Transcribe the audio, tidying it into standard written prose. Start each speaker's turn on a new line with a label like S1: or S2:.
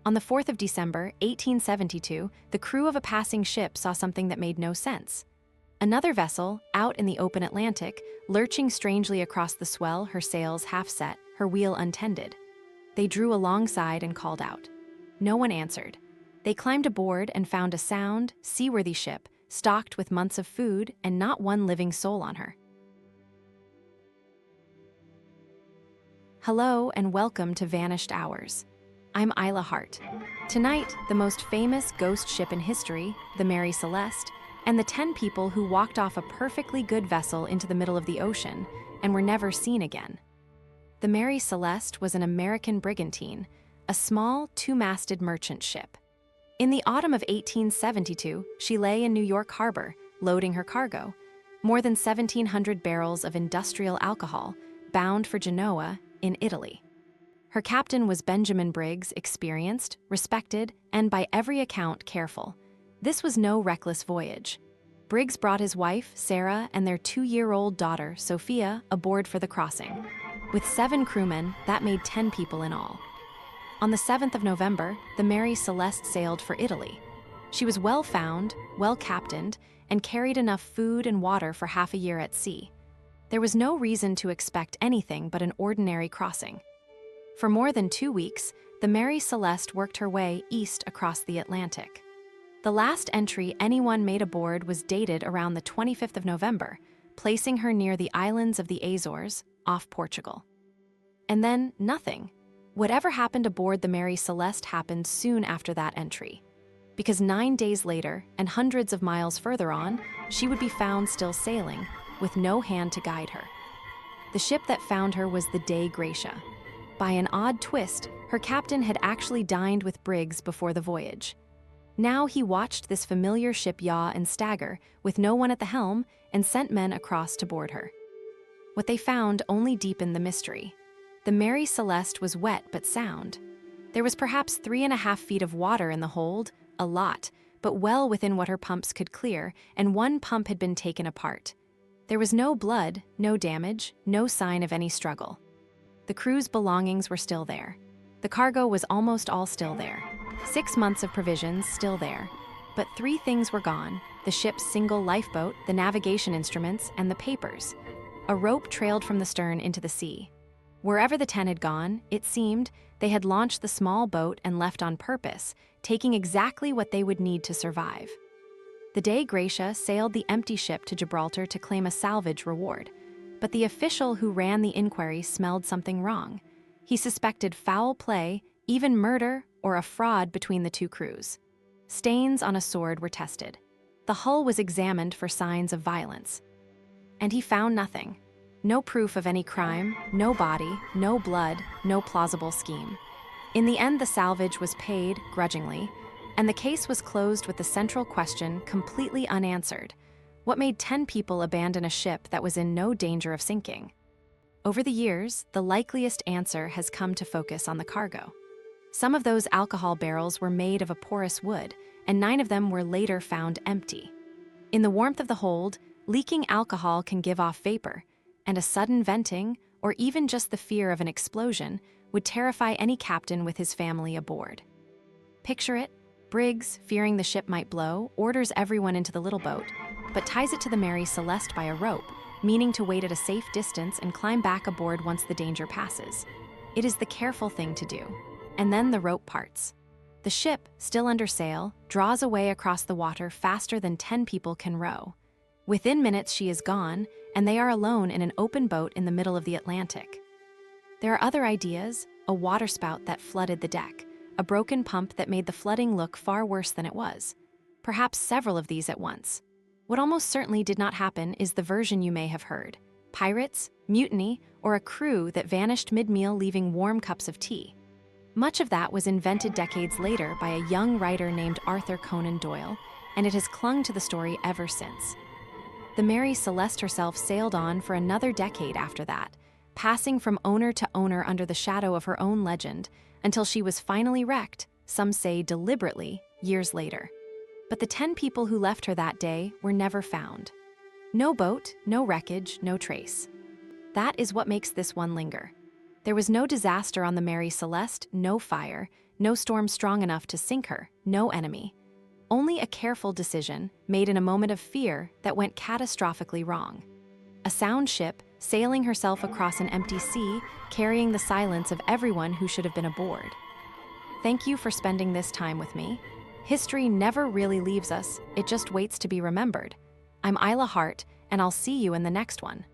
S1: On the 4th of December, 1872, the crew of a passing ship saw something that made no sense. Another vessel, out in the open Atlantic, lurching strangely across the swell, her sails half set, her wheel untended. They drew alongside and called out. No one answered. They climbed aboard and found a sound, seaworthy ship, stocked with months of food and not one living soul on her. Hello and welcome to Vanished Hours. I'm Isla Hart. Tonight, the most famous ghost ship in history, the Mary Celeste, and the 10 people who walked off a perfectly good vessel into the middle of the ocean and were never seen again. The Mary Celeste was an American brigantine, a small, two-masted merchant ship. In the autumn of 1872, she lay in New York Harbor, loading her cargo, more than 1,700 barrels of industrial alcohol, bound for Genoa, in Italy. Her captain was Benjamin Briggs, experienced, respected, and by every account careful. This was no reckless voyage. Briggs brought his wife, Sarah, and their 2-year-old daughter, Sophia, aboard for the crossing. With 7 crewmen, that made 10 people in all. On the 7th of November, the Mary Celeste sailed for Italy. She was well found, well captained, and carried enough food and water for half a year at sea. There was no reason to expect anything but an ordinary crossing. For more than 2 weeks, the Mary Celeste worked her way east across the Atlantic. The last entry anyone made aboard was dated around the 25th of November, placing her near the islands of the Azores, off Portugal. And then, nothing. Whatever happened aboard the Mary Celeste happened soon after that entry. Because 9 days later, and hundreds of miles further on, she would be found still sailing, with no hand to guide her. The ship that found her was the Dei Gratia. By an odd twist, her captain had actually dined with Briggs before the voyage. Now he watched this familiar ship yaw and stagger, with no one at the helm, and sent men across to board her. What they found only deepened the mystery. The Mary Celeste was wet but sound. There was perhaps 3.5 feet of water in the hold, a lot, but well within what her pumps could clear, and one pump had been taken apart. There was no blood, no damage, no sign of any struggle. The crew's belongings were still there. The cargo was almost all still there. 6 months of provisions still there. But 3 things were gone: the ship's single lifeboat, the navigation instruments, and the papers. A rope trailed from the stern into the sea. Wherever the 10 had gone, it seemed, they had launched the small boat and left on purpose, taking exactly what they would need to survive. The Dei Gratia sailed the empty ship to Gibraltar to claim a salvage reward. But the official who ran the inquiry smelled something wrong. He suspected foul play, even murder, or a fraud between the 2 crews. Stains on a sword were tested. The hull was examined for signs of violence. And he found nothing. No proof of any crime, no body, no blood, no plausible scheme. In the end, the salvage was paid, grudgingly, and the case was closed with the central question completely unanswered. What made 10 people abandon a ship that was in no danger of sinking? Over the years, the likeliest answer has come to focus on the cargo. Some of those alcohol barrels were made of a porous wood, and 9 of them were later found empty. In the warmth of the hold, leaking alcohol can give off vapor, and a sudden venting, or even just the fear of an explosion, would terrify any captain with his family aboard. Picture it: Briggs, fearing the ship might blow, orders everyone into the little boat, but ties it to the Mary Celeste by a rope, meaning to wait at a safe distance and climb back aboard once the danger passes. It is the careful thing to do. And then the rope parts. The ship, still under sail, draws away across the water faster than 10 people can row. Within minutes she is gone, and they are alone in an open boat in the middle of the Atlantic. There are other ideas: a waterspout that flooded the deck, a broken pump that made the flooding look far worse than it was. Perhaps several of these at once. What almost certainly did not happen is the version you may have heard: pirates, mutiny, or a crew that vanished mid-meal leaving warm cups of tea. Much of that was invented decades later by a young writer named Arthur Conan Doyle, and it has clung to the story ever since. The Mary Celeste herself sailed on for another decade after that, passing from owner to owner under the shadow of her own legend, until she was finally wrecked, some say deliberately, years later. But the 10 people who left her that day were never found. No boat, no wreckage, no trace. That is what makes this one linger. There was no disaster on the Mary Celeste, no fire, No storm strong enough to sink her, no enemy. Only a careful decision, made in a moment of fear, that went catastrophically wrong. A sound ship, sailing herself across an empty sea, carrying the silence of everyone who should have been aboard. Thank you for spending this time with me. History never really leaves us, it just waits to be remembered. I'm Isla Hart, and I'll see you in the next one.